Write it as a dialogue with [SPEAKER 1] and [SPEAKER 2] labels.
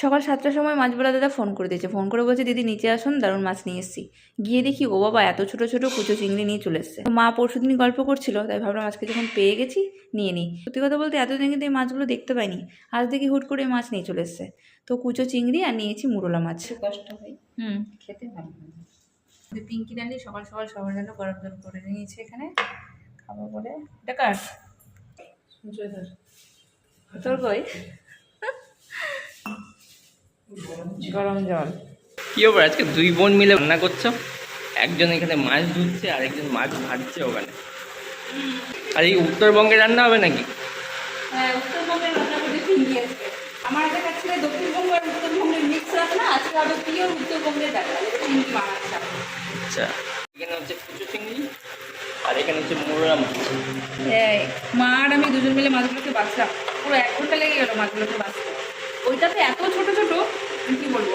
[SPEAKER 1] সকাল 7টার সময় মাছওয়ালা দাদা ফোন করে দিয়েছে, ফোন করে বলছে দিদি নিচে আসুন, দারুণ মাছ নিয়ে এসেছি। গিয়ে দেখি ও বাবা এত ছোট ছোট কুচো চিংড়ি নিয়ে চলে এসছে। মা পরশুদিন গল্প করছিল, তাই ভাবলাম আজকে যখন পেয়ে গেছি নিয়ে নিই। সত্যি কথা বলতে এতদিন কিন্তু এই মাছগুলো দেখতে পাইনি, আজ দেখি হুট করে মাছ নিয়ে চলে এসছে। তো কুচো চিংড়ি আর নিয়েছি মুরলা মাছ।
[SPEAKER 2] কষ্ট হয়, খেতে ভালো লাগে। পিঙ্কি রানি সকাল সকাল সবার জন্য গরম জল করে নিয়েছে এখানে খাবো বলে। এটা কার? তোর কই গরম জল?
[SPEAKER 3] কি ব্যাপার, আজকে দুই বোন মিলে রান্না করছো? একজন এখানে মাছ ধুচ্ছে আর একজন মাছ ভাজছে ওখানে। আর এই উত্তরবঙ্গে রান্না হবে নাকি?
[SPEAKER 2] হ্যাঁ, উত্তরবঙ্গের রান্না করে পিঙ্কি আজকে। আমার একটা কাছে দক্ষিণবঙ্গ আর উত্তরবঙ্গের মিক্স রান্না, আজকে হবে পিওর উত্তরবঙ্গের রান্না, পিঙ্কি বানাচ্ছে।
[SPEAKER 3] আচ্ছা, এখানে হচ্ছে কুচো চিংড়ি আর এখানে হচ্ছে মোরলা মাছ।
[SPEAKER 2] মা আর আমি দুজন মিলে মাছগুলোকে বাছলাম, পুরো 1 ঘন্টা লেগে গেল মাছগুলোকে বাছতে। ওইটাতে এত ছোট ছোট কি বলবো।